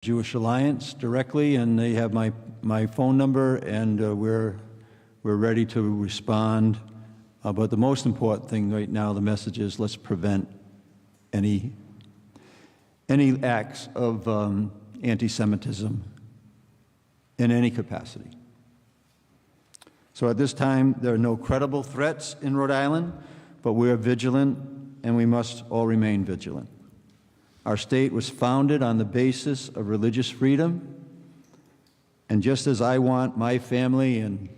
Jewish Alliance directly, and they have my phone number, and we're ready to respond. But the most important thing right now, the message is let's prevent any acts of anti-Semitism in any capacity. So at this time, there are no credible threats in Rhode Island, but we are vigilant, and we must all remain vigilant. Our state was founded on the basis of religious freedom, and just as I want my family and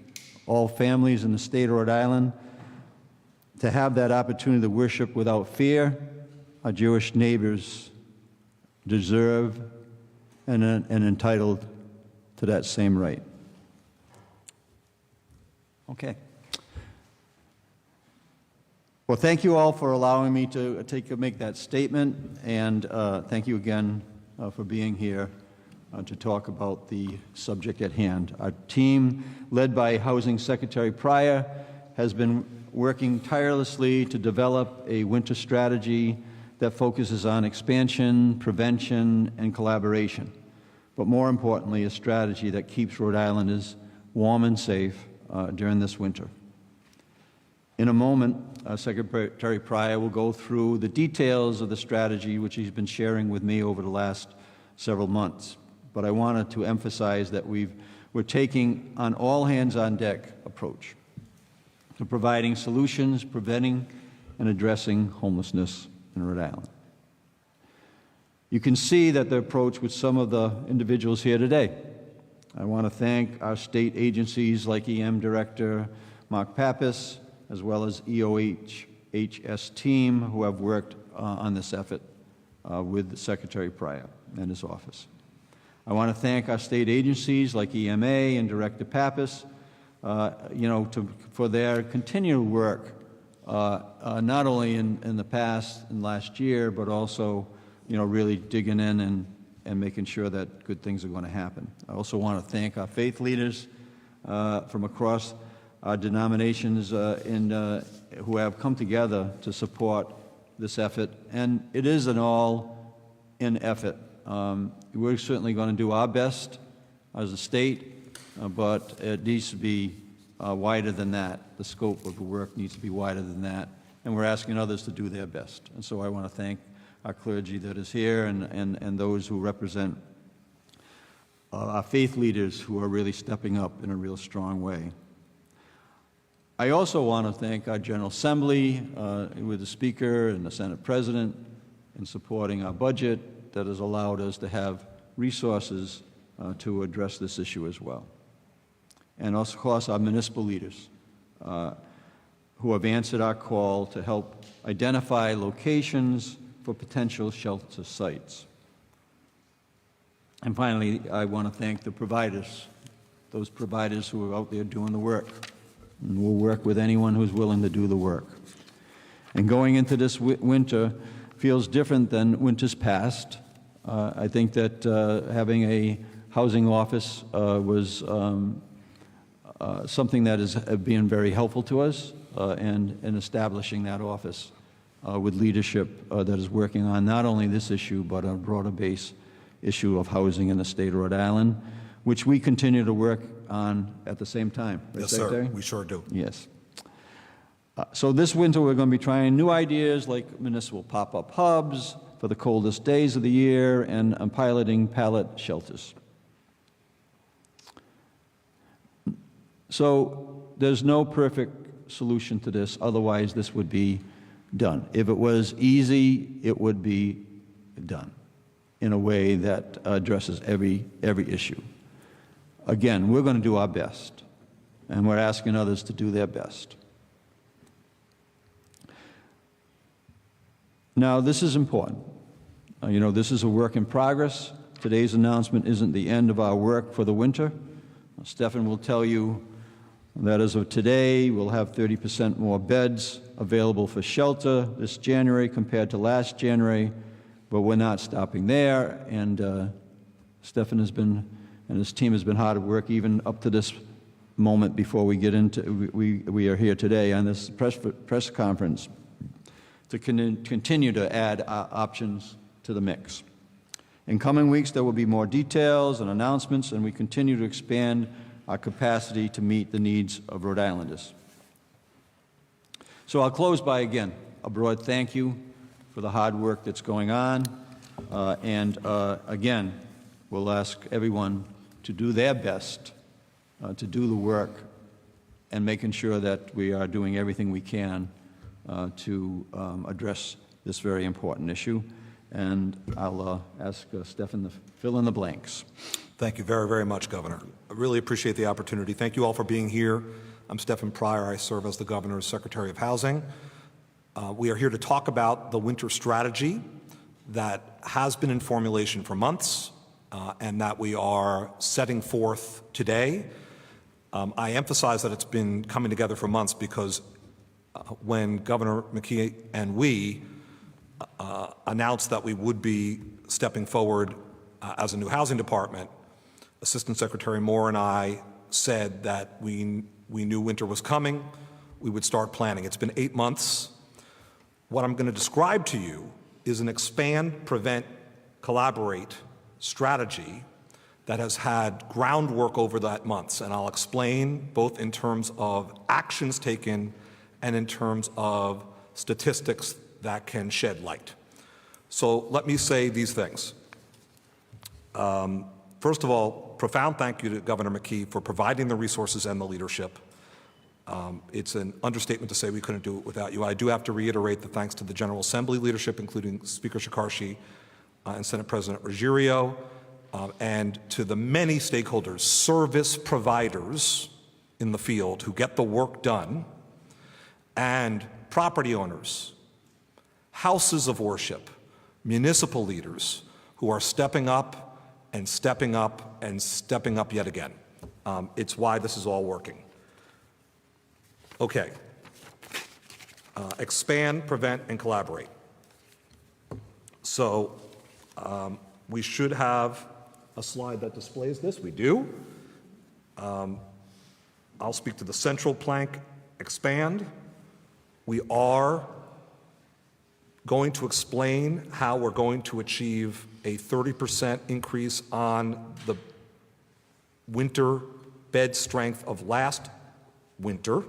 all families in the state of Rhode Island to have that opportunity to worship without fear, our Jewish neighbors deserve and entitled to that same right. Okay. Well, thank you all for allowing me to make that statement, and thank you again for being here to talk about the subject at hand. Our team, led by Housing Secretary Pryor, has been working tirelessly to develop a winter strategy that focuses on expansion, prevention, and collaboration, but more importantly, a strategy that keeps Rhode Islanders warm and safe during this winter. In a moment, Secretary Pryor will go through the details of the strategy which he's been sharing with me over the last several months. But I wanted to emphasize that we're taking an all-hands-on-deck approach to providing solutions, preventing and addressing homelessness in Rhode Island. You can see that the approach with some of the individuals here today. I want to thank our state agencies like EM Director Mark Pappas, as well as EOHS team who have worked on this effort with Secretary Pryor and his office. I want to thank our state agencies like EMA and Director Pappas, for their continued work, not only in the past and last year, but also, really digging in and making sure that good things are going to happen. I also want to thank our faith leaders from across our denominations who have come together to support this effort, and it is an all-in effort. We're certainly going to do our best as a state, but it needs to be wider than that. The scope of the work needs to be wider than that, and we're asking others to do their best. And so I want to thank our clergy that is here and those who represent our faith leaders who are really stepping up in a real strong way. I also want to thank our General Assembly with the Speaker and the Senate President in supporting our budget that has allowed us to have resources to address this issue as well. And also, of course, our municipal leaders who have answered our call to help identify locations for potential shelter sites. And finally, I want to thank the providers, those providers who are out there doing the work. And we'll work with anyone who's willing to do the work. And going into this winter feels different than winters past. I think that having a housing office was something that is being very helpful to us, and establishing that office with leadership that is working on not only this issue, but a broader base issue of housing in the state of Rhode Island, which we continue to work on at the same time. Right, yes, Secretary? sir. We sure do. Yes. So this winter we're going to be trying new ideas like municipal pop-up hubs for the coldest days of the year and piloting pallet shelters. So there's no perfect solution to this, otherwise this would be done. If it was easy, it would be done in a way that addresses every issue. Again, we're going to do our best, and we're asking others to do their best. Now, this is important. This is a work in progress. Today's announcement isn't the end of our work for the winter. Stefan will tell you that as of today, we'll have 30% more beds available for shelter this January compared to last January, but we're not stopping there, and Stefan and his team has been hard at work even up to this moment before we get into, we are here today on this press conference to continue to add options to the mix. In coming weeks, there will be more details and announcements, and we continue to expand our capacity to meet the needs of Rhode Islanders. So I'll close by, again, a broad thank you for the hard work that's going on. Again, we'll ask everyone to do their best to do the work and making sure that we are doing everything we can to address this very important issue. And I'll ask Stefan to fill in the blanks. Thank you very, very much, Governor. I really appreciate the opportunity. Thank you all for being here. I'm Stephen Pryor. I serve as the Governor's Secretary of Housing. We are here to talk about the winter strategy that has been in formulation for months and that we are setting forth today. I emphasize that it's been coming together for months because when Governor McKee and we announced that we would be stepping forward as a new housing department, Assistant Secretary Moore and I said that we knew winter was coming, we would start planning. It's been 8 months. What I'm going to describe to you is an expand, prevent, collaborate strategy that has had groundwork over that months, and I'll explain both in terms of actions taken and in terms of statistics that can shed light. So let me say these things. First of all, profound thank you to Governor McKee for providing the resources and the leadership. It's an understatement to say we couldn't do it without you. I do have to reiterate the thanks to the General Assembly leadership, including Speaker Shekarchi and Senate President Ruggiero, and to the many stakeholders, service providers in the field who get the work done, and property owners, houses of worship, municipal leaders who are stepping up and stepping up and stepping up yet again. It's why this is all working. Okay. Expand, prevent, and collaborate. So we should have a slide that displays this. We do. I'll speak to the central plank, expand. We are going to explain how we're going to achieve a 30% increase on the winter bed strength of last winter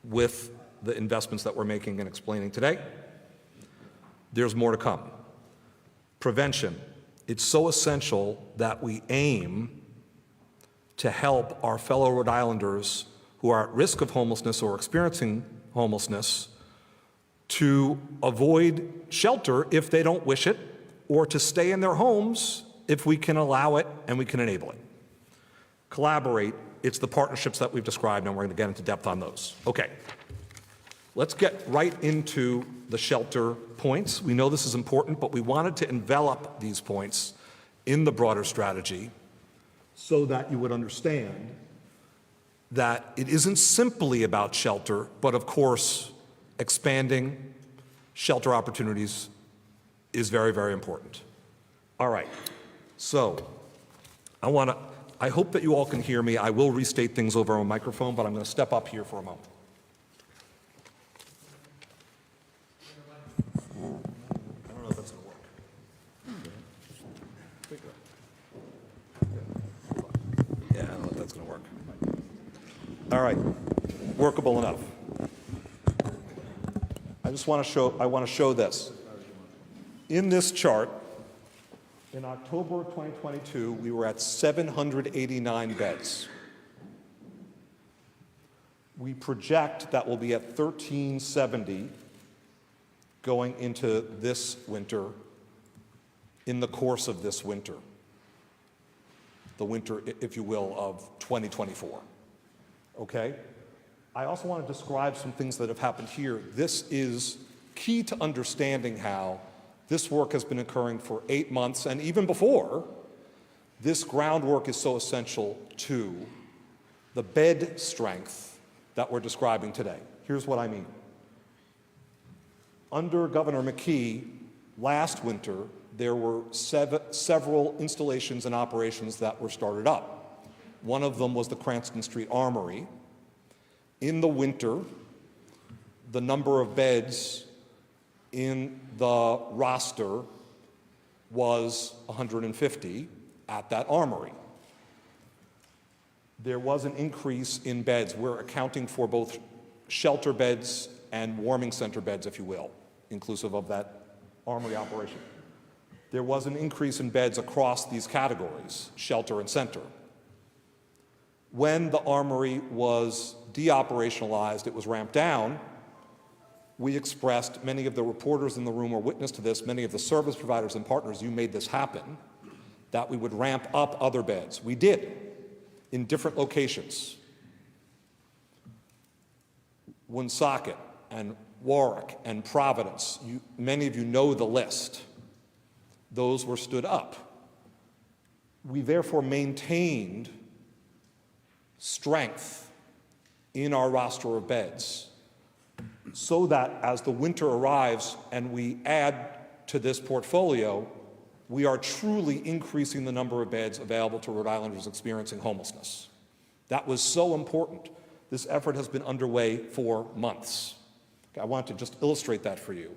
with the investments that we're making and explaining today. There's more to come. Prevention. It's so essential that we aim to help our fellow Rhode Islanders who are at risk of homelessness or experiencing homelessness to avoid shelter if they don't wish it, or to stay in their homes if we can allow it and we can enable it. Collaborate, it's the partnerships that we've described, and we're going to get into depth on those. Okay, let's get right into the shelter points. We know this is important, but we wanted to envelop these points in the broader strategy so that you would understand that it isn't simply about shelter, but of course, expanding shelter opportunities is very, very important. All right, so I hope that you all can hear me. I will restate things over a microphone, but I'm going to step up here for a moment. I don't know if that's going to work. Yeah, I don't know if that's going to work. All right, workable enough. I want to show this. In this chart, in October of 2022, we were at 789 beds. We project that we'll be at 1,370 going into this winter, in the course of this winter, the winter, if you will, of 2024. Okay? I also want to describe some things that have happened here. This is key to understanding how this work has been occurring for 8 months, and even before, this groundwork is so essential to the bed strength that we're describing today. Here's what I mean. Under Governor McKee, last winter, there were several installations and operations that were started up. One of them was the Cranston Street Armory. In the winter, the number of beds in the roster was 150 at that armory. There was an increase in beds. We're accounting for both shelter beds and warming center beds, if you will, inclusive of that armory operation. There was an increase in beds across these categories, shelter and center. When the armory was deoperationalized, it was ramped down, we expressed, many of the reporters in the room were witness to this, many of the service providers and partners, you made this happen, that we would ramp up other beds. We did, in different locations. Woonsocket and Warwick and Providence, many of you know the list. Those were stood up. We therefore maintained strength in our roster of beds so that as the winter arrives and we add to this portfolio, we are truly increasing the number of beds available to Rhode Islanders experiencing homelessness. That was so important. This effort has been underway for months. I want to just illustrate that for you.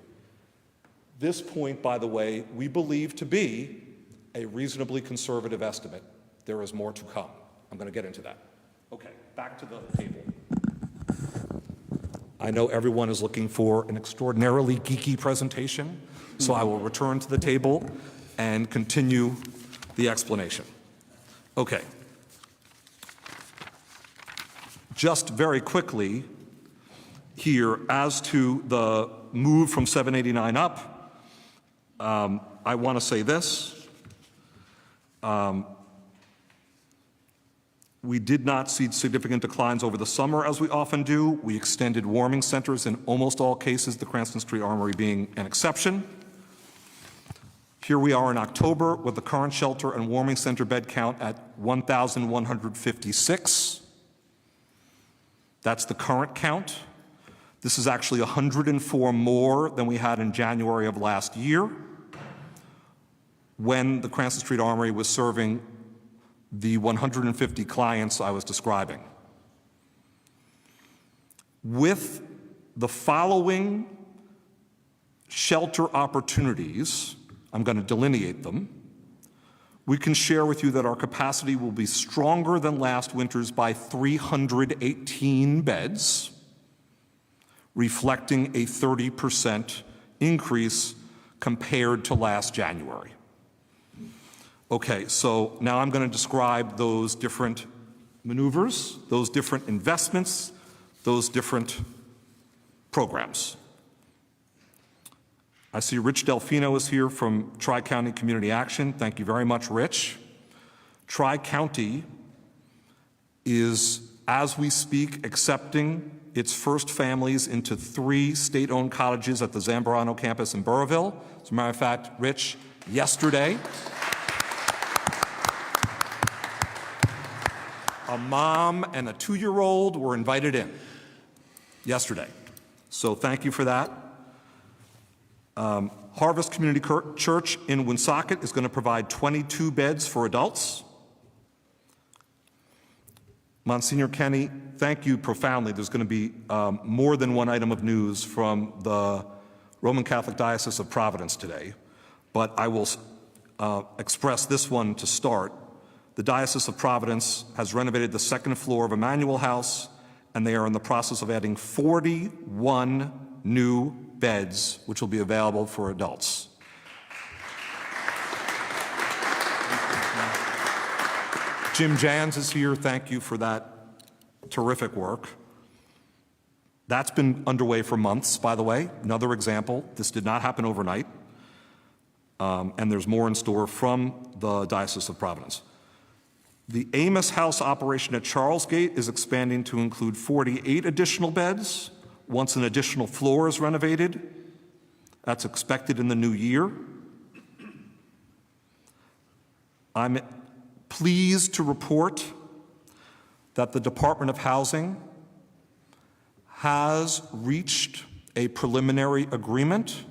This point, by the way, we believe to be a reasonably conservative estimate. There is more to come. I'm going to get into that. Okay, back to the table. I know everyone is looking for an extraordinarily geeky presentation, so I will return to the table and continue the explanation. Okay. Just very quickly here, as to the move from 789 up, I want to say this. We did not see significant declines over the summer, as we often do. We extended warming centers in almost all cases, the Cranston Street Armory being an exception. Here we are in October with the current shelter and warming center bed count at 1,156. That's the current count. This is actually 104 more than we had in January of last year, when the Cranston Street Armory was serving the 150 clients I was describing. With the following shelter opportunities, I'm going to delineate them, we can share with you that our capacity will be stronger than last winter's by 318 beds, reflecting a 30% increase compared to last January. Okay, so now I'm going to describe those different maneuvers, those different investments, those different programs. I see Rich Delfino is here from Tri-County Community Action. Thank you very much, Rich. Tri-County is, as we speak, accepting its first families into 3 state-owned cottages at the Zambrano campus in Burrillville. As a matter of fact, Rich, yesterday, a mom and a 2-year-old were invited in yesterday. So thank you for that. Harvest Community Church in Woonsocket is going to provide 22 beds for adults. Monsignor Kenny, thank you profoundly. There's going to be more than one item of news from the Roman Catholic Diocese of Providence today, but I will express this one to start. The Diocese of Providence has renovated the 2nd floor of Emmanuel House, and they are in the process of adding 41 new beds, which will be available for adults. Jim Jans is here. Thank you for that terrific work. That's been underway for months, by the way. Another example, this did not happen overnight, and there's more in store from the Diocese of Providence. The Amos House operation at Charlesgate is expanding to include 48 additional beds once an additional floor is renovated. That's expected in the new year. I'm pleased to report that the Department of Housing has reached a preliminary agreement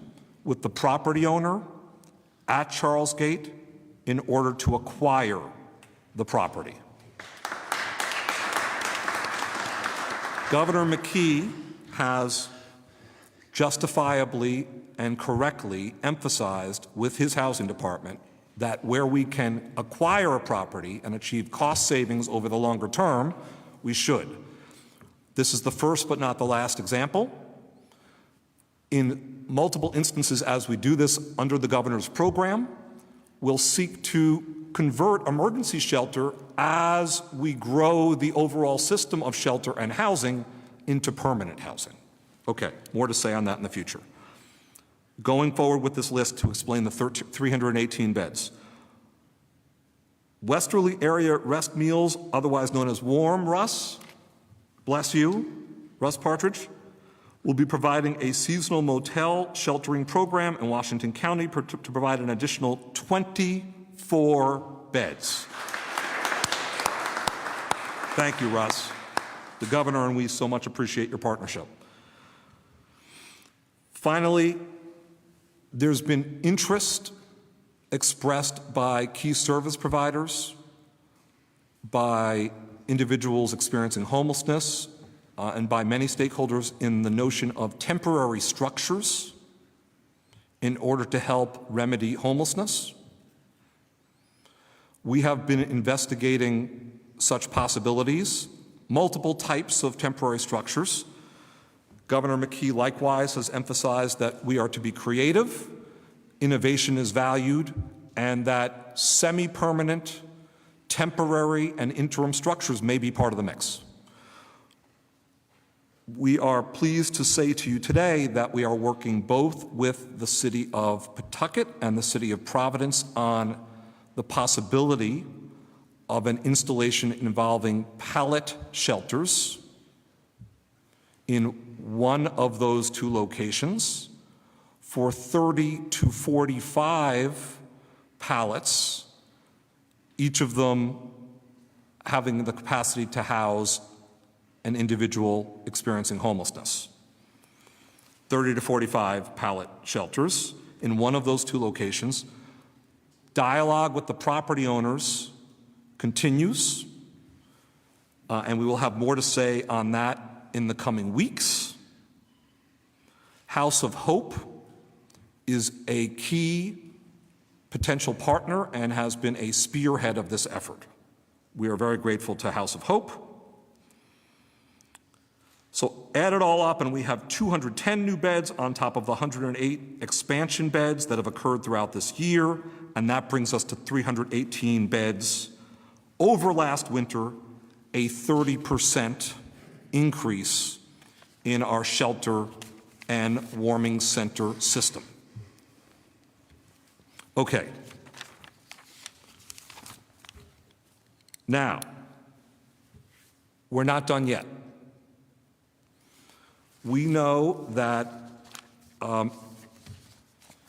with the property owner at Charlesgate in order to acquire the property. Governor McKee has justifiably and correctly emphasized with his housing department that where we can acquire a property and achieve cost savings over the longer term, we should. This is the first but not the last example. In multiple instances, as we do this under the governor's program, we'll seek to convert emergency shelter as we grow the overall system of shelter and housing into permanent housing. Okay, more to say on that in the future. Going forward with this list to explain the 318 beds. Westerly Area Rest Meals, otherwise known as Warm Russ, bless you, Russ Partridge, will be providing a seasonal motel sheltering program in Washington County to provide an additional 24 beds. Thank you, Russ. The governor and we so much appreciate your partnership. Finally, there's been interest expressed by key service providers, by individuals experiencing homelessness, and by many stakeholders in the notion of temporary structures in order to help remedy homelessness. We have been investigating such possibilities, multiple types of temporary structures. Governor McKee likewise has emphasized that we are to be creative, innovation is valued, and that semi-permanent, temporary, and interim structures may be part of the mix. We are pleased to say to you today that we are working both with the City of Pawtucket and the City of Providence on the possibility of an installation involving pallet shelters in one of those two locations for 30 to 45 pallets, each of them having the capacity to house an individual experiencing homelessness. 30 to 45 pallet shelters in one of those two locations. Dialogue with the property owners continues, and we will have more to say on that in the coming weeks. House of Hope is a key potential partner and has been a spearhead of this effort. We are very grateful to House of Hope. So add it all up and we have 210 new beds on top of the 108 expansion beds that have occurred throughout this year, and that brings us to 318 beds over last winter, a 30% increase in our shelter and warming center system. Okay. Now, we're not done yet. We know that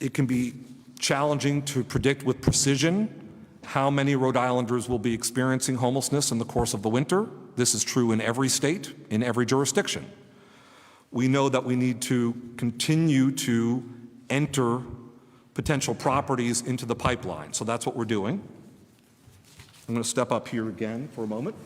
it can be challenging to predict with precision how many Rhode Islanders will be experiencing homelessness in the course of the winter. This is true in every state, in every jurisdiction. We know that we need to continue to enter potential properties into the pipeline. So that's what we're doing. I'm going to step up here again for a moment.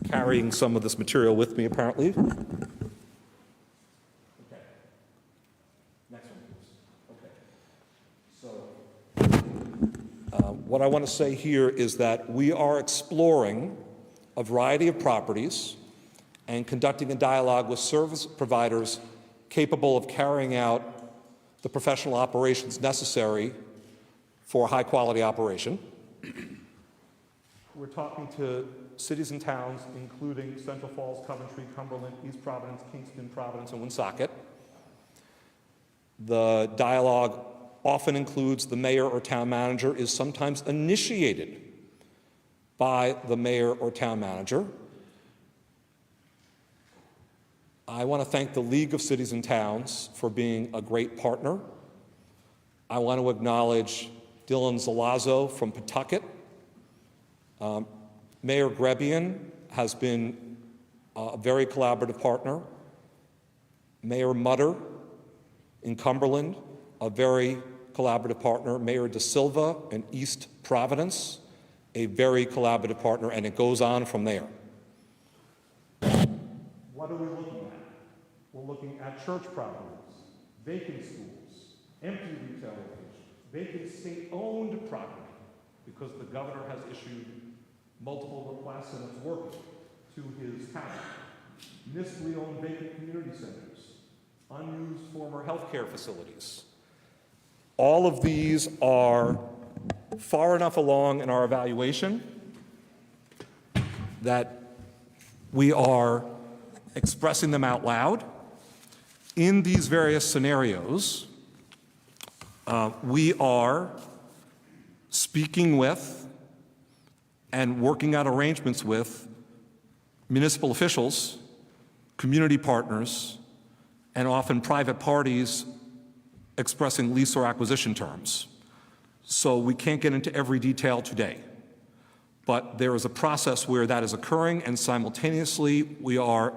Carrying some of this material with me, apparently. Okay. Next one, please. Okay. So, what I want to say here is that we are exploring a variety of properties and conducting a dialogue with service providers capable of carrying out the professional operations necessary for a high-quality operation. We're talking to cities and towns, including Central Falls, Coventry, Cumberland, East Providence, Kingston, Providence, and Woonsocket. The dialogue often includes the mayor or town manager, is sometimes initiated by the mayor or town manager. I want to thank the League of Cities and Towns for being a great partner. I want to acknowledge Dylan Zalazzo from Pawtucket. Mayor Grebian has been a very collaborative partner. Mayor Mutter in Cumberland, a very collaborative partner. Mayor De Silva in East Providence, a very collaborative partner, and it goes on from there. What are we looking at? We're looking at church properties, vacant schools, empty retail locations, vacant state-owned property, because the governor has issued multiple requests and it's working to his town. Municipally owned vacant community centers, unused former healthcare facilities. All of these are far enough along in our evaluation that we are expressing them out loud. In these various scenarios, we are speaking with and working out arrangements with municipal officials, community partners, and often private parties expressing lease or acquisition terms. So we can't get into every detail today, but there is a process where that is occurring, and simultaneously we are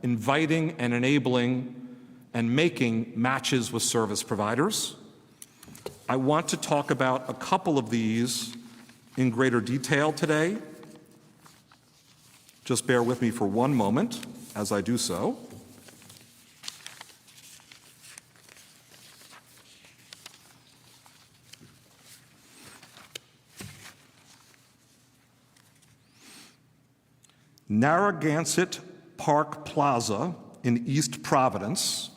inviting and enabling and making matches with service providers. I want to talk about a couple of these in greater detail today. Just bear with me for one moment as I do so. Narragansett Park Plaza in East Providence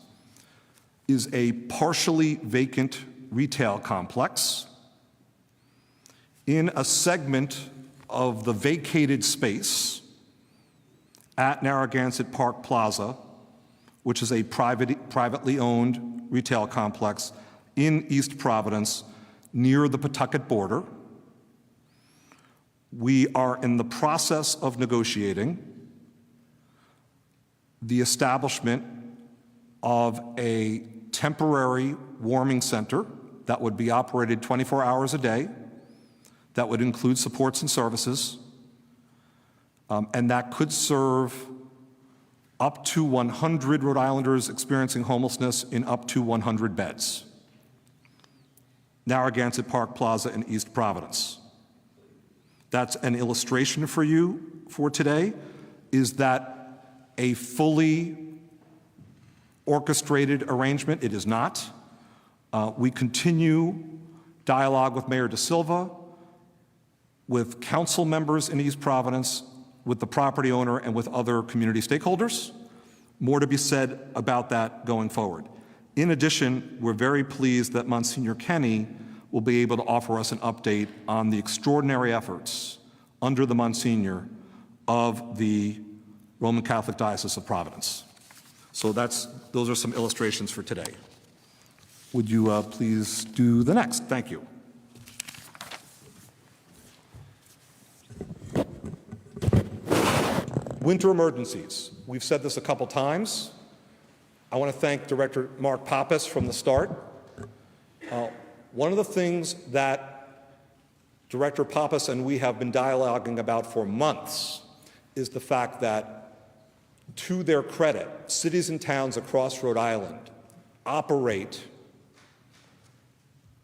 is a partially vacant retail complex in a segment of the vacated space at Narragansett Park Plaza, which is a privately owned retail complex in East Providence near the Pawtucket border. We are in the process of negotiating the establishment of a temporary warming center that would be operated 24 hours a day, that would include supports and services, and that could serve up to 100 Rhode Islanders experiencing homelessness in up to 100 beds. Narragansett Park Plaza in East Providence. That's an illustration for you for today. Is that a fully orchestrated arrangement? It is not. We continue dialogue with Mayor De Silva, with council members in East Providence, with the property owner, and with other community stakeholders. More to be said about that going forward. In addition, we're very pleased that Monsignor Kenny will be able to offer us an update on the extraordinary efforts under the Monsignor of the Roman Catholic Diocese of Providence. So those are some illustrations for today. Would you please do the next? Thank you. Winter emergencies. We've said this a couple times. I want to thank Director Mark Pappas from the start. One of the things that Director Pappas and we have been dialoguing about for months is the fact that, to their credit, cities and towns across Rhode Island operate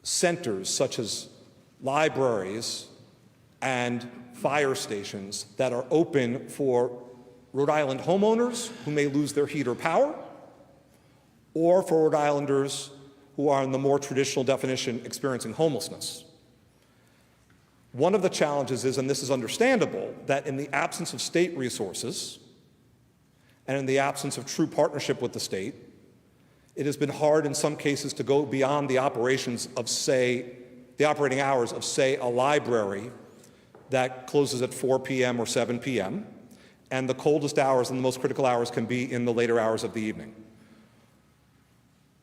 centers such as libraries and fire stations that are open for Rhode Island homeowners who may lose their heat or power, or for Rhode Islanders who are, in the more traditional definition, experiencing homelessness. One of the challenges is, and this is understandable, that in the absence of state resources and in the absence of true partnership with the state, it has been hard in some cases to go beyond the operations of, say, the operating hours of, say, a library that closes at 4 p.m. or 7 p.m., and the coldest hours and the most critical hours can be in the later hours of the evening.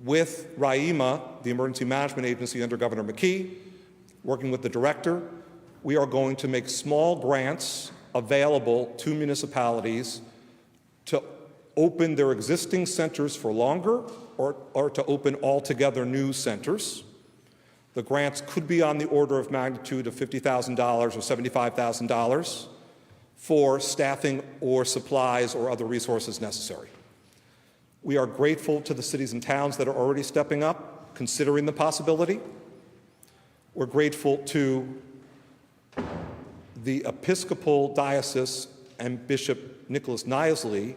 With RIEMA, the Emergency Management Agency under Governor McKee, working with the director, we are going to make small grants available to municipalities to open their existing centers for longer or to open altogether new centers. The grants could be on the order of magnitude of $50,000 or $75,000 for staffing or supplies or other resources necessary. We are grateful to the cities and towns that are already stepping up, considering the possibility. We're grateful to the Episcopal Diocese and Bishop Nicholas Niasley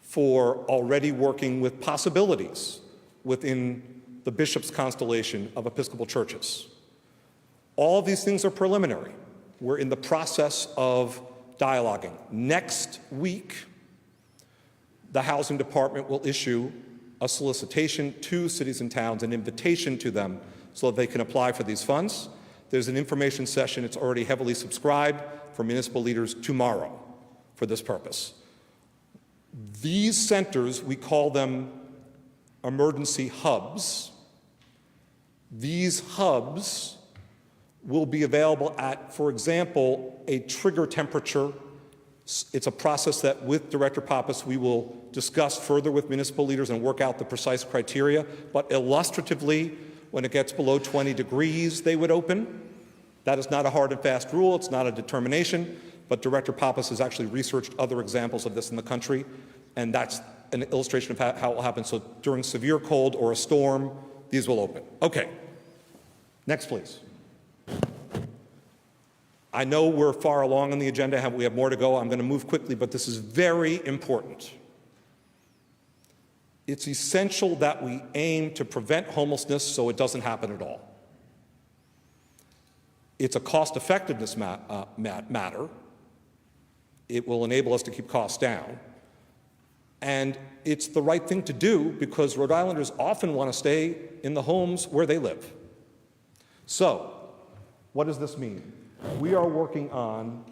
for already working with possibilities within the bishop's constellation of Episcopal churches. All of these things are preliminary. We're in the process of dialoguing. Next week, the Housing Department will issue a solicitation to cities and towns, an invitation to them so that they can apply for these funds. There's an information session, it's already heavily subscribed, for municipal leaders tomorrow for this purpose. These centers, we call them emergency hubs. These hubs will be available at, for example, a trigger temperature. It's a process that with Director Pappas we will discuss further with municipal leaders and work out the precise criteria, but illustratively, when it gets below 20 degrees, they would open. That is not a hard and fast rule, it's not a determination, but Director Pappas has actually researched other examples of this in the country, and that's an illustration of how it will happen. So during severe cold or a storm, these will open. Okay, next please. I know we're far along on the agenda, we have more to go. I'm going to move quickly, but this is very important. It's essential that we aim to prevent homelessness so it doesn't happen at all. It's a cost-effectiveness matter. It will enable us to keep costs down. And it's the right thing to do because Rhode Islanders often want to stay in the homes where they live. So, what does this mean? We are working on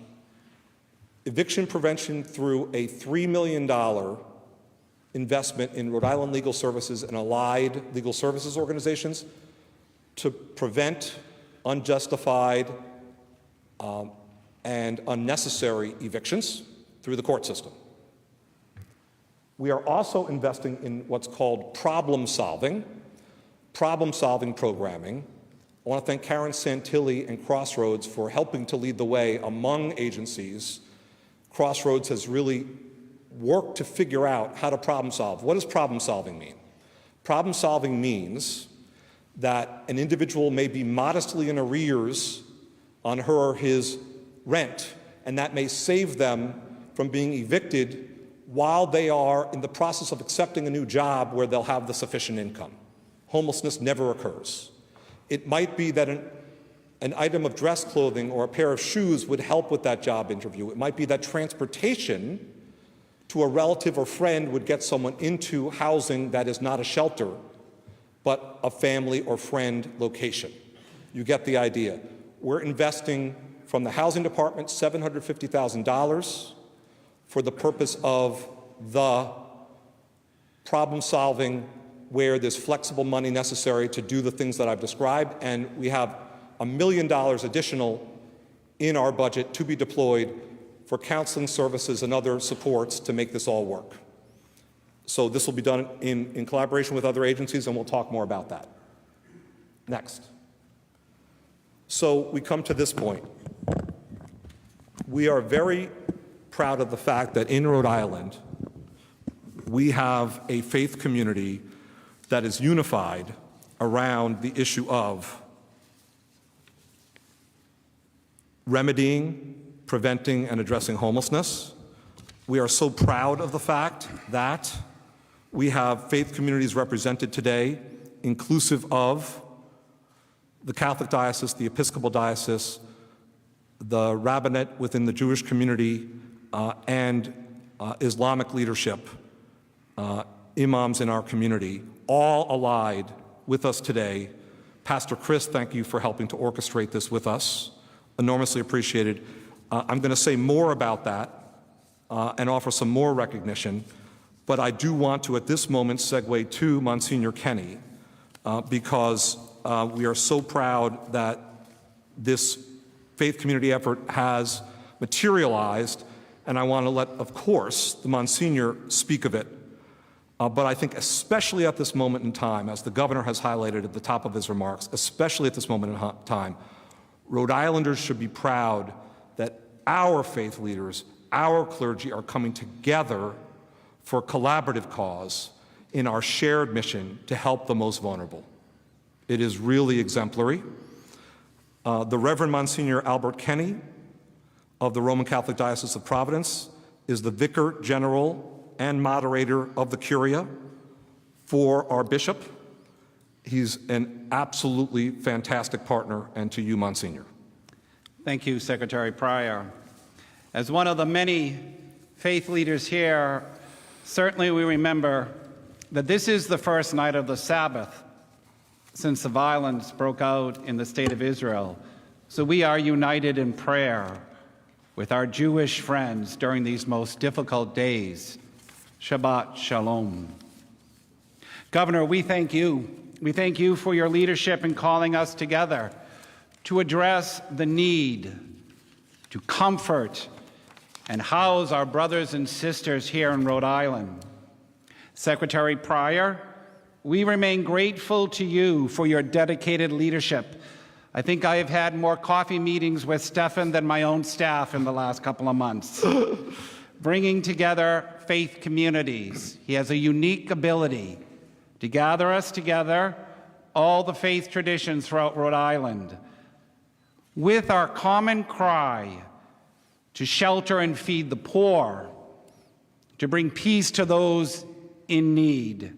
eviction prevention through a $3 million investment in Rhode Island Legal Services and allied legal services organizations to prevent unjustified and unnecessary evictions through the court system. We are also investing in what's called problem-solving programming. I want to thank Karen Santilli and Crossroads for helping to lead the way among agencies. Crossroads has really worked to figure out how to problem solve. What does problem solving mean? Problem solving means that an individual may be modestly in arrears on her or his rent, and that may save them from being evicted while they are in the process of accepting a new job where they'll have the sufficient income. Homelessness never occurs. It might be that an item of dress clothing or a pair of shoes would help with that job interview. It might be that transportation to a relative or friend would get someone into housing that is not a shelter, but a family or friend location. You get the idea. We're investing from the Housing Department $750,000 for the purpose of the problem solving where there's flexible money necessary to do the things that I've described, and we have $1 million additional in our budget to be deployed for counseling services and other supports to make this all work. So this will be done in collaboration with other agencies, and we'll talk more about that. Next. So we come to this point. We are very proud of the fact that in Rhode Island, we have a faith community that is unified around the issue of remedying, preventing, and addressing homelessness. We are so proud of the fact that we have faith communities represented today, inclusive of the Catholic Diocese, the Episcopal Diocese, the rabbinate within the Jewish community, and Islamic leadership, imams in our community, all allied with us today. Pastor Chris, thank you for helping to orchestrate this with us. Enormously appreciated. I'm going to say more about that and offer some more recognition, but I do want to, at this moment, segue to Monsignor Kenny because we are so proud that this faith community effort has materialized, and I want to let, of course, the Monsignor speak of it. But I think especially at this moment in time, as the governor has highlighted at the top of his remarks, especially at this moment in time, Rhode Islanders should be proud that our faith leaders, our clergy are coming together for a collaborative cause in our shared mission to help the most vulnerable. It is really exemplary. The Reverend Monsignor Albert Kenny of the Roman Catholic Diocese of Providence is the Vicar General and moderator of the Curia for our bishop. He's an absolutely fantastic partner, and to you, Monsignor. Thank you, Secretary Pryor. As one of the many faith leaders here, certainly we remember that this is the first night of the Sabbath since the violence broke out in the state of Israel. So we are united in prayer with our Jewish friends during these most difficult days. Shabbat Shalom. Governor, we thank you. We thank you for your leadership in calling us together to address the need to comfort and house our brothers and sisters here in Rhode Island. Secretary Pryor, we remain grateful to you for your dedicated leadership. I think I have had more coffee meetings with Stefan than my own staff in the last couple of months. Bringing together faith communities. He has a unique ability to gather us together, all the faith traditions throughout Rhode Island, with our common cry to shelter and feed the poor, to bring peace to those in need,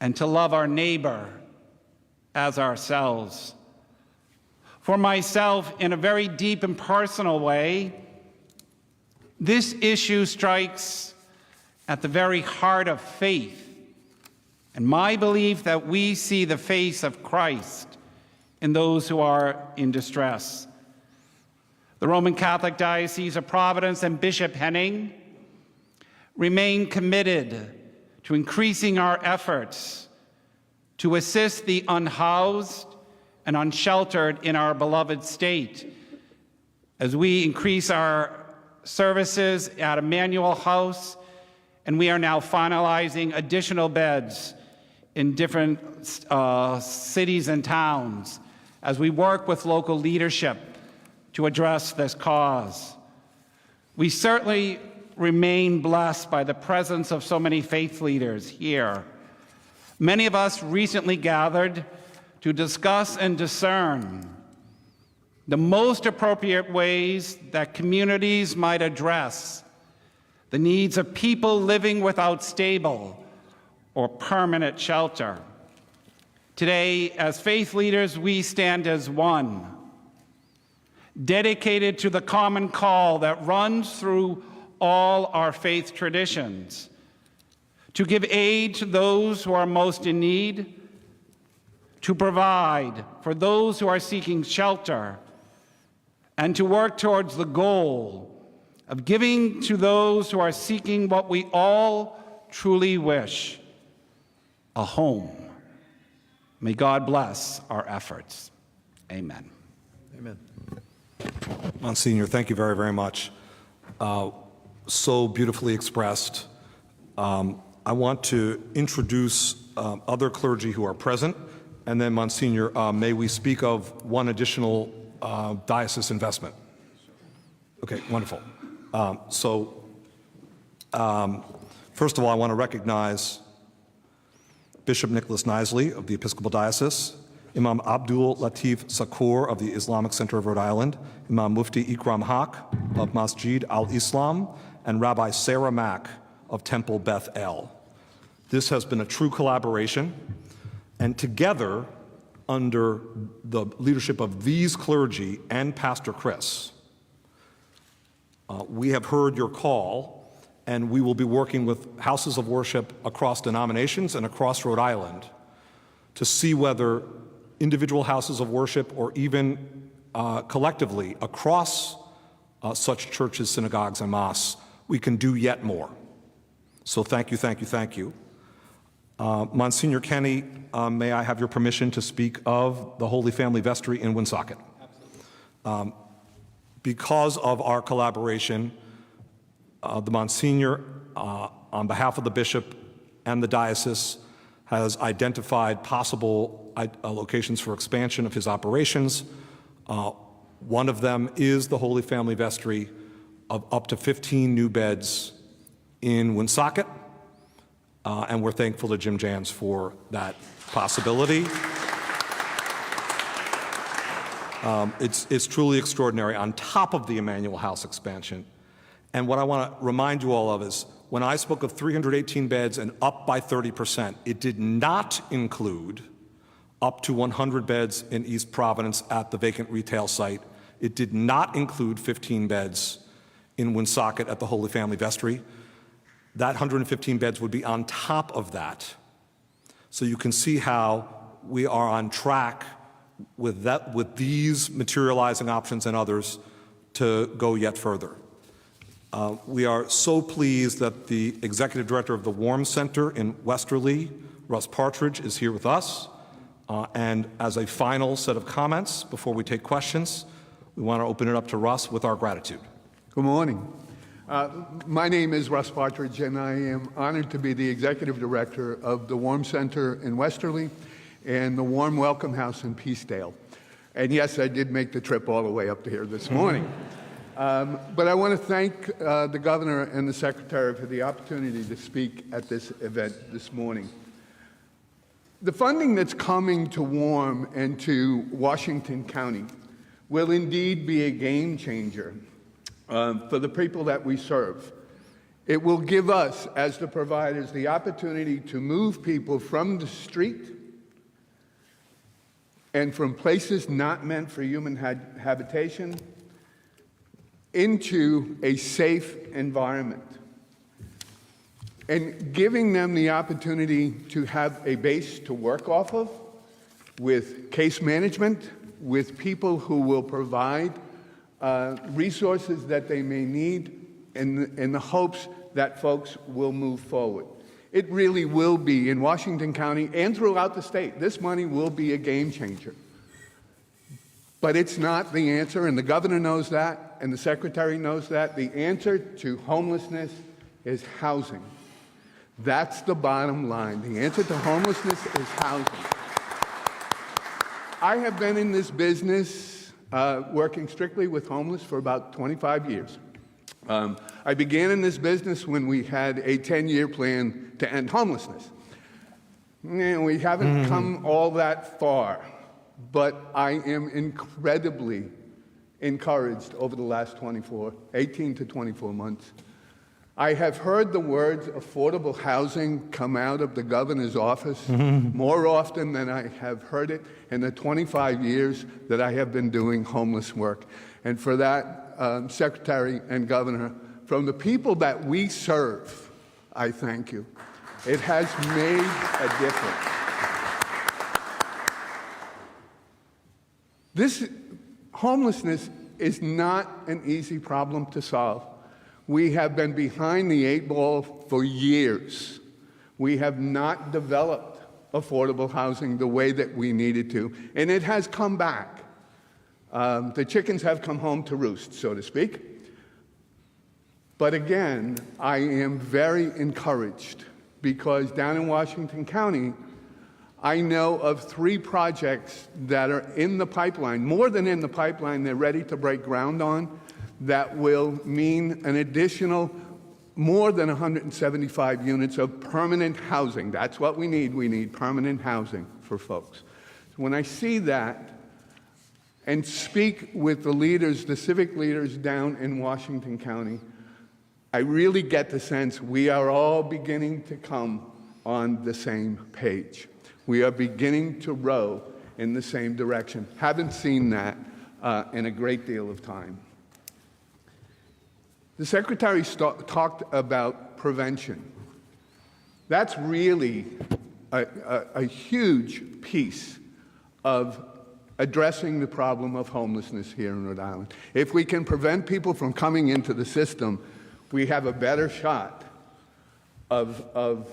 and to love our neighbor as ourselves. For myself, in a very deep and personal way, this issue strikes at the very heart of faith, and my belief that we see the face of Christ in those who are in distress. The Roman Catholic Diocese of Providence and Bishop Henning remain committed to increasing our efforts to assist the unhoused and unsheltered in our beloved state as we increase our services at Emmanuel House, and we are now finalizing additional beds in different cities and towns as we work with local leadership to address this cause. We certainly remain blessed by the presence of so many faith leaders here. Many of us recently gathered to discuss and discern the most appropriate ways that communities might address the needs of people living without stable or permanent shelter. Today, as faith leaders, we stand as one, dedicated to the common call that runs through all our faith traditions, to give aid to those who are most in need, to provide for those who are seeking shelter, and to work towards the goal of giving to those who are seeking what we all truly wish, a home. May God bless our efforts. Amen. Amen. Monsignor, thank you very, very much. So beautifully expressed. I want to introduce other clergy who are present, and then, Monsignor, may we speak of one additional diocese investment? Okay, wonderful. First of all, I want to recognize Bishop Nicholas Nisley of the Episcopal Diocese, Imam Abdul Latif Sakour of the Islamic Center of Rhode Island, Imam Mufti Ikram Haq of Masjid al-Islam, and Rabbi Sarah Mack of Temple Beth El. This has been a true collaboration, and together, under the leadership of these clergy and Pastor Chris, we have heard your call, and we will be working with houses of worship across denominations and across Rhode Island to see whether individual houses of worship or even collectively across such churches, synagogues, and mosques, we can do yet more. So thank you, thank you, thank you. Monsignor Kenny, may I have your permission to speak of the Holy Family Vestry in Woonsocket? Absolutely. Because of our collaboration, the Monsignor, on behalf of the bishop and the diocese, has identified possible locations for expansion of his operations. One of them is the Holy Family Vestry of up to 15 new beds in Woonsocket, and we're thankful to Jim Jans for that possibility. It's truly extraordinary on top of the Emmanuel House expansion. And what I want to remind you all of is when I spoke of 318 beds and up by 30%, it did not include up to 100 beds in East Providence at the vacant retail site. It did not include 15 beds in Woonsocket at the Holy Family Vestry. That 115 beds would be on top of that. So you can see how we are on track with these materializing options and others to go yet further. We are so pleased that the executive director of the Warm Center in Westerly, Russ Partridge, is here with us. And as a final set of comments before we take questions, we want to open it up to Russ with our gratitude. Good morning. My name is Russ Partridge, and I am honored to be the executive director of the Warm Center in Westerly and the Warm Welcome House in Peacedale. And yes, I did make the trip all the way up to here this morning. But I want to thank the governor and the secretary for the opportunity to speak at this event this morning. The funding that's coming to Warm and to Washington County will indeed be a game changer for the people that we serve. It will give us, as the providers, the opportunity to move people from the street and from places not meant for human habitation into a safe environment, and giving them the opportunity to have a base to work off of with case management, with people who will provide resources that they may need in the hopes that folks will move forward. It really will be, in Washington County and throughout the state, this money will be a game changer. But it's not the answer, and the governor knows that, and the secretary knows that. The answer to homelessness is housing. That's the bottom line. The answer to homelessness is housing. I have been in this business working strictly with homeless for about 25 years. I began in this business when we had a 10-year plan to end homelessness. And we haven't come all that far, but I am incredibly encouraged over the last 18 to 24 months. I have heard the words affordable housing come out of the governor's office more often than I have heard it in the 25 years that I have been doing homeless work. And for that, Secretary and Governor, from the people that we serve, I thank you. It has made a difference. This homelessness is not an easy problem to solve. We have been behind the 8 ball for years. We have not developed affordable housing the way that we needed to, and it has come back. The chickens have come home to roost, so to speak. But again, I am very encouraged because down in Washington County, I know of 3 projects that are in the pipeline, more than in the pipeline, they're ready to break ground on, that will mean an additional more than 175 units of permanent housing. That's what we need. We need permanent housing for folks. So when I see that and speak with the leaders, the civic leaders down in Washington County, I really get the sense we are all beginning to come on the same page. We are beginning to row in the same direction. Haven't seen that in a great deal of time. The Secretary talked about prevention. That's really a huge piece of addressing the problem of homelessness here in Rhode Island. If we can prevent people from coming into the system, we have a better shot of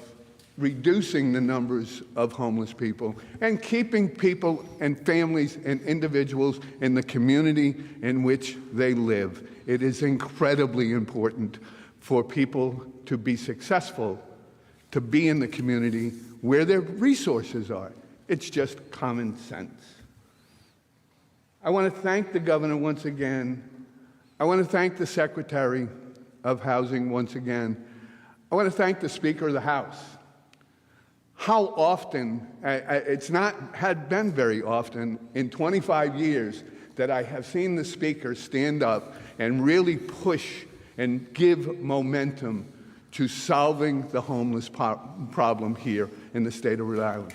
reducing the numbers of homeless people and keeping people and families and individuals in the community in which they live. It is incredibly important for people to be successful, to be in the community where their resources are. It's just common sense. I want to thank the governor once again. I want to thank the Secretary of Housing once again. I want to thank the Speaker of the House. How often, it's not had been very often in 25 years that I have seen the speaker stand up and really push and give momentum to solving the homeless problem here in the state of Rhode Island.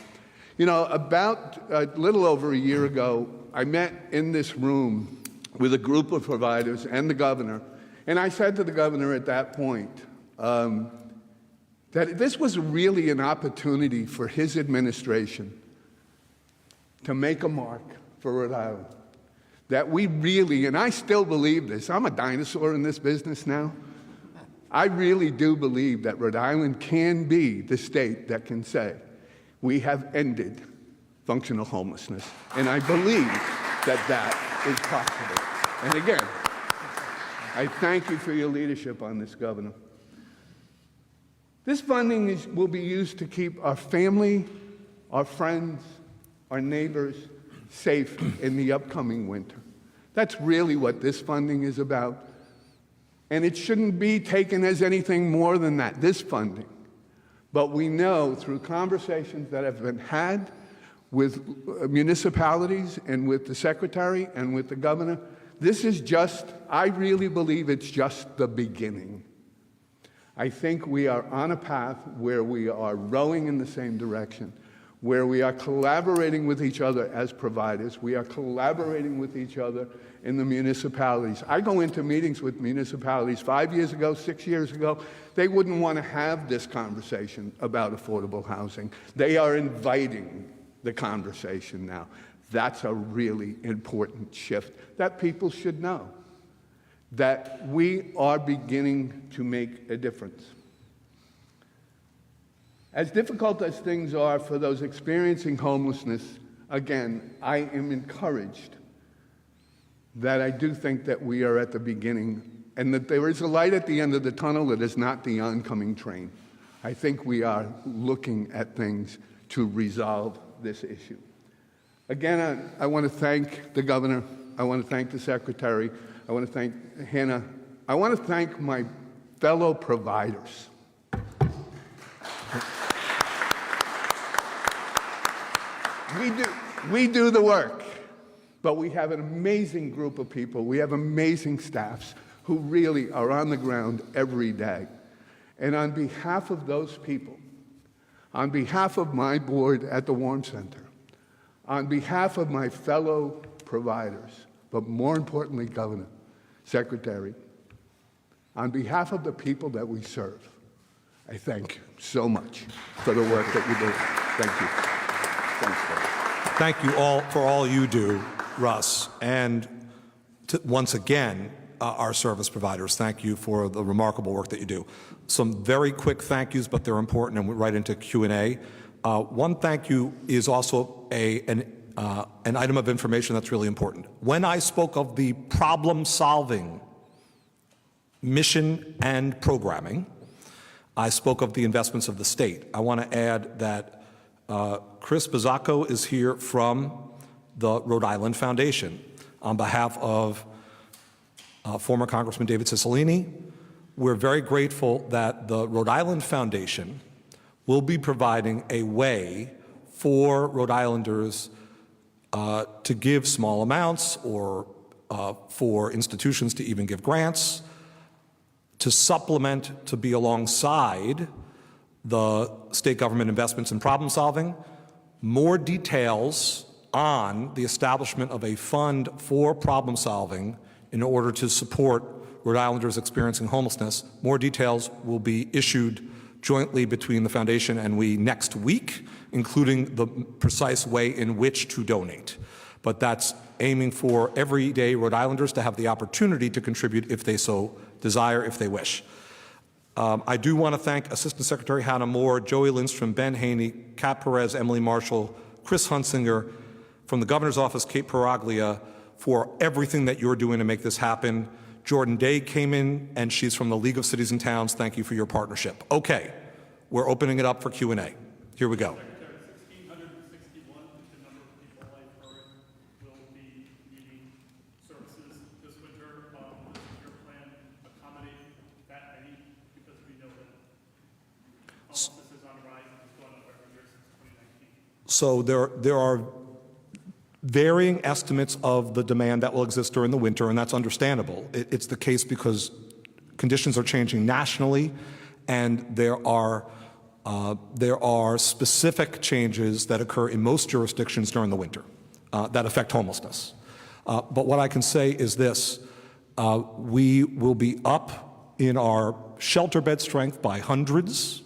You know, about a little over a year ago, I met in this room with a group of providers and the governor, and I said to the governor at that point that this was really an opportunity for his administration to make a mark for Rhode Island. That we really, and I still believe this, I'm a dinosaur in this business now. I really do believe that Rhode Island can be the state that can say, we have ended functional homelessness. And I believe that that is possible. And again, I thank you for your leadership on this, Governor. This funding will be used to keep our family, our friends, our neighbors safe in the upcoming winter. That's really what this funding is about. And it shouldn't be taken as anything more than that, this funding. But we know through conversations that have been had with municipalities and with the secretary and with the governor, this is just, I really believe it's just the beginning. I think we are on a path where we are rowing in the same direction, where we are collaborating with each other as providers. We are collaborating with each other in the municipalities. I go into meetings with municipalities 5 years ago, 6 years ago. They wouldn't want to have this conversation about affordable housing. They are inviting the conversation now. That's a really important shift that people should know, that we are beginning to make a difference. As difficult as things are for those experiencing homelessness, again, I am encouraged that I do think that we are at the beginning and that there is a light at the end of the tunnel that is not the oncoming train. I think we are looking at things to resolve this issue. Again, I want to thank the governor. I want to thank the secretary. I want to thank Hannah. I want to thank my fellow providers. We do the work, but we have an amazing group of people. We have amazing staffs who really are on the ground every day. And on behalf of those people, on behalf of my board at the Warm Center, on behalf of my fellow providers, but more importantly, Governor, Secretary, on behalf of the people that we serve, I thank you so much for the work that you do. Thank you. Thanks, Governor. Thank you all for all you do, Russ. And once again, our service providers, thank you for the remarkable work that you do. Some very quick thank yous, but they're important, and we're right into Q&A. One thank you is also an item of information that's really important. When I spoke of the problem-solving mission and programming, I spoke of the investments of the state. I want to add that Chris Bizzacco is here from the Rhode Island Foundation on behalf of former Congressman David Cicilline. We're very grateful that the Rhode Island Foundation will be providing a way for Rhode Islanders to give small amounts or for institutions to even give grants to supplement, to be alongside the state government investments in problem solving. More details on the establishment of a fund for problem solving in order to support Rhode Islanders experiencing homelessness. More details will be issued jointly between the foundation and we next week, including the precise way in which to donate. But that's aiming for everyday Rhode Islanders to have the opportunity to contribute if they so desire, if they wish. I do want to thank Assistant Secretary Hannah Moore, Joey Lindstrom, Ben Haney, Kat Perez, Emily Marshall, Chris Hunsinger, from the Governor's Office, Kate Peraglia, for everything that you're doing to make this happen. Jordan Day came in, and she's from the League of Cities and Towns. Thank you for your partnership. Okay, we're opening it up for Q&A. Here we go. 1,661 is the number of people I've heard will be needing services this winter. Does your plan accommodate that many? Because we know that homelessness is on the rise and it's gone up every year since 2019. So there are varying estimates of the demand that will exist during the winter, and that's understandable. It's the case because conditions are changing nationally, and there are specific changes that occur in most jurisdictions during the winter that affect homelessness. But what I can say is this: we will be up in our shelter bed strength by hundreds.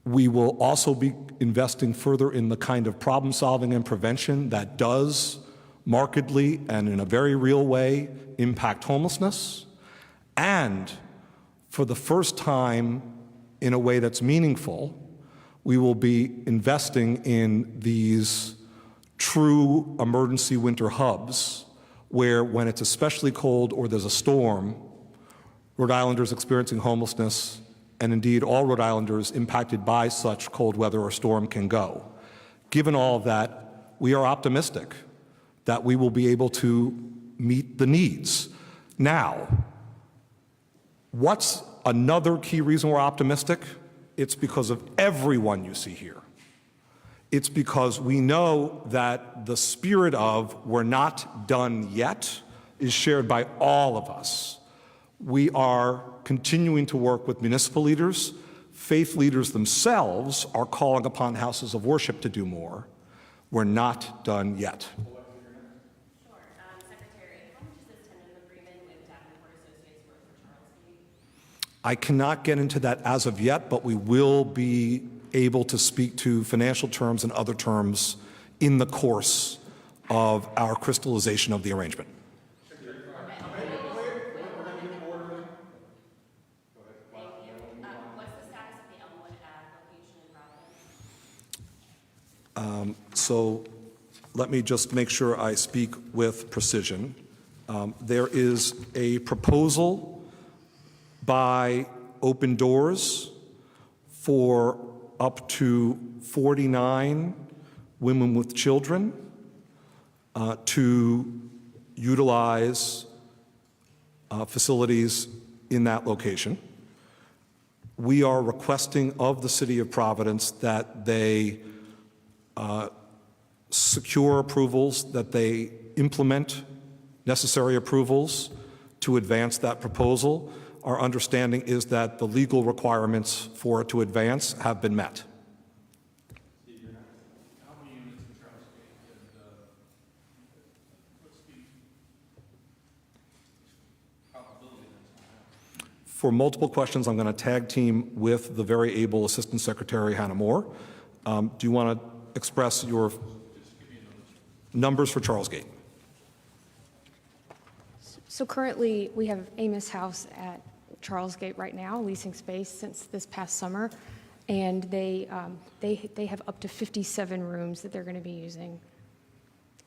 We will also be investing further in the kind of problem solving and prevention that does markedly and in a very real way impact homelessness. And for the first time in a way that's meaningful, we will be investing in these true emergency winter hubs where, when it's especially cold or there's a storm, Rhode Islanders experiencing homelessness, and indeed all Rhode Islanders impacted by such cold weather or storm, can go. Given all of that, we are optimistic that we will be able to meet the needs. Now, what's another key reason we're optimistic? It's because of everyone you see here. It's because we know that the spirit of "we're not done yet" is shared by all of us. We are continuing to work with municipal leaders. Faith leaders themselves are calling upon houses of worship to do more. We're not done yet. Sure. Secretary, how much is this tentative agreement with Davenport Associates worth for Charles Gate? I cannot get into that as of yet, but we will be able to speak to financial terms and other terms in the course of our crystallization of the arrangement. So let me just make sure I speak with precision. There is a proposal by Open Doors for up to 49 women with children to utilize facilities in that location. We are requesting of the City of Providence that they secure approvals, that they implement necessary approvals to advance that proposal. Our understanding is that the legal requirements for it to advance have been met. How many units in Charles Gate, and what's the probability that's going to happen? For multiple questions, I'm going to tag team with the very able Assistant Secretary Hannah Moore. Do you want to express your numbers for Charles Gate? So currently, we have Amos House at Charles Gate right now, leasing space since this past summer, and they have up to 57 rooms that they're going to be using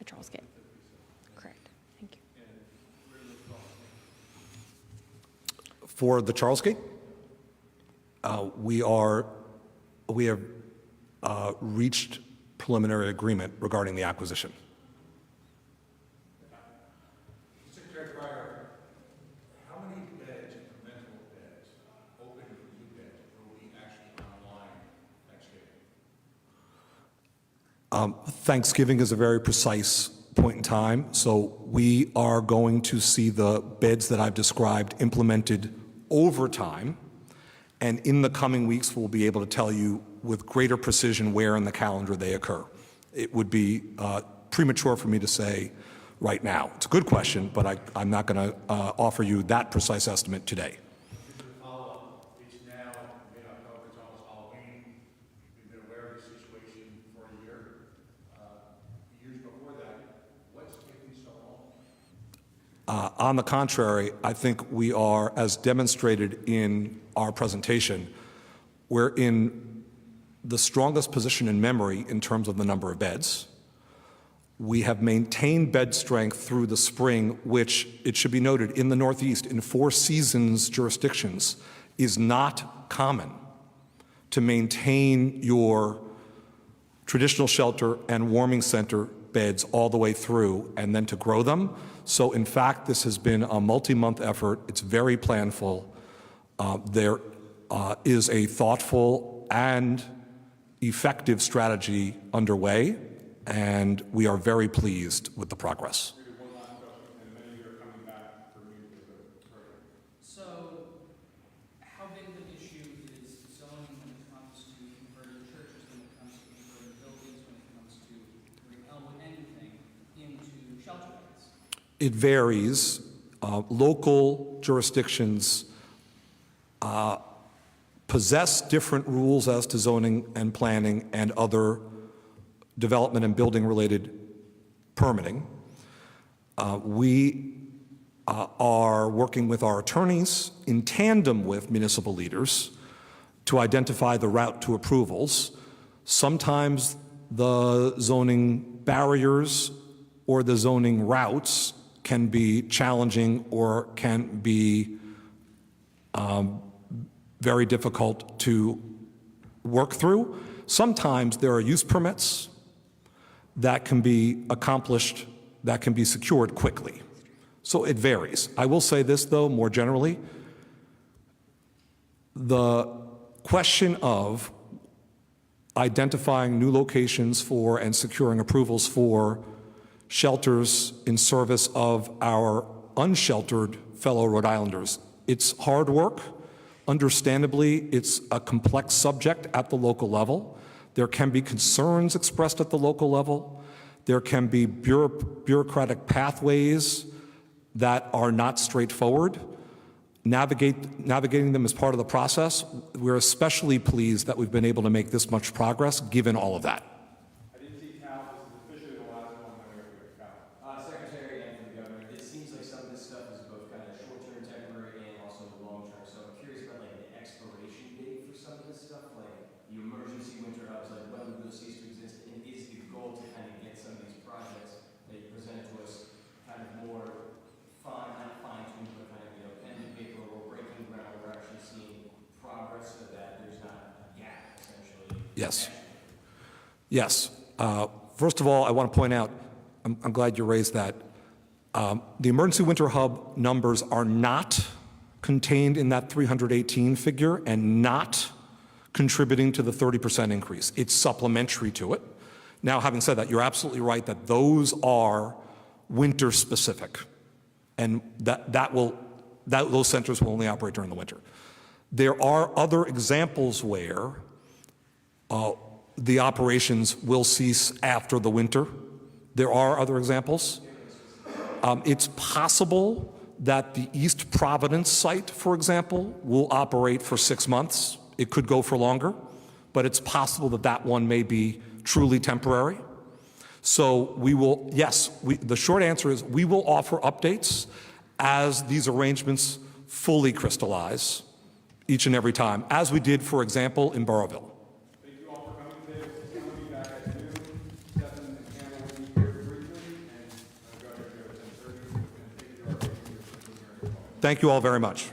at Charles Gate. Correct. Thank you. For the Charles Gate, we have reached preliminary agreement regarding the acquisition. Secretary Pryor, how many beds, incremental beds, open or new beds, will be actually online next year? Thanksgiving is a very precise point in time, so we are going to see the beds that I've described implemented over time, and in the coming weeks we'll be able to tell you with greater precision where in the calendar they occur. It would be premature for me to say right now. It's a good question, but I'm not going to offer you that precise estimate today. Just a follow-up. It's now mid-October, it's almost Halloween. We've been aware of the situation for a year. Years before that, what's taking so long? On the contrary, I think we are, as demonstrated in our presentation, we're in the strongest position in memory in terms of the number of beds. We have maintained bed strength through the spring, which, it should be noted, in the Northeast, in Four Seasons jurisdictions, is not common to maintain your traditional shelter and warming center beds all the way through and then to grow them. So in fact, this has been a multi-month effort. It's very planful. There is a thoughtful and effective strategy underway, and we are very pleased with the progress. So, how big of an issue is zoning when it comes to converting churches, when it comes to converting buildings, when it comes to with anything into shelter beds? It varies. Local jurisdictions possess different rules as to zoning and planning and other development and building related permitting. We are working with our attorneys in tandem with municipal leaders to identify the route to approvals. Sometimes the zoning barriers or the zoning routes can be challenging or can be very difficult to work through. Sometimes there are use permits that can be accomplished, that can be secured quickly. So it varies. I will say this, though, more generally. The question of identifying new locations for and securing approvals for shelters in service of our unsheltered fellow Rhode Islanders, it's hard work. Understandably, it's a complex subject at the local level. There can be concerns expressed at the local level. There can be bureaucratic pathways that are not straightforward. Navigating them is part of the process. We're especially pleased that we've been able to make this much progress given all of that. I didn't see Cal, this is officially the last one that we have here. Cal. Secretary and the Governor, it seems like some of this stuff is both kind of short-term, temporary, and also long-term. So I'm curious about like the expiration date for some of this stuff, like the emergency winter hubs, like when will those cease to exist? And is the goal to kind of get some of these projects that you presented to us kind of more not fine-tuned, but kind of, pen to paper or breaking ground, we're actually seeing progress so that there's not a gap, essentially? Yes. Yes. First of all, I want to point out, I'm glad you raised that. The emergency winter hub numbers are not contained in that 318 figure and not contributing to the 30% increase. It's supplementary to it. Now, having said that, you're absolutely right that those are winter specific, and those centers will only operate during the winter. There are other examples where the operations will cease after the winter. There are other examples. It's possible that the East Providence site, for example, will operate for 6 months. It could go for longer, but it's possible that that one may be truly temporary. So we will, yes, the short answer is we will offer updates as these arrangements fully crystallize each and every time, as we did, for example, in Burrowville. Thank you all for coming today. We'll be back at noon. Stephen and Campbell will be here briefly, and Governor here at 10:30. And thank you to our patients for being here. Thank you all very much.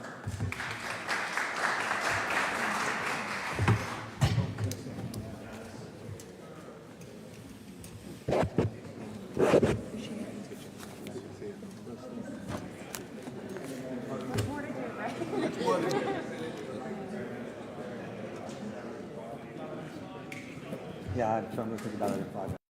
Yeah, I'm trying to think about it in 5 minutes.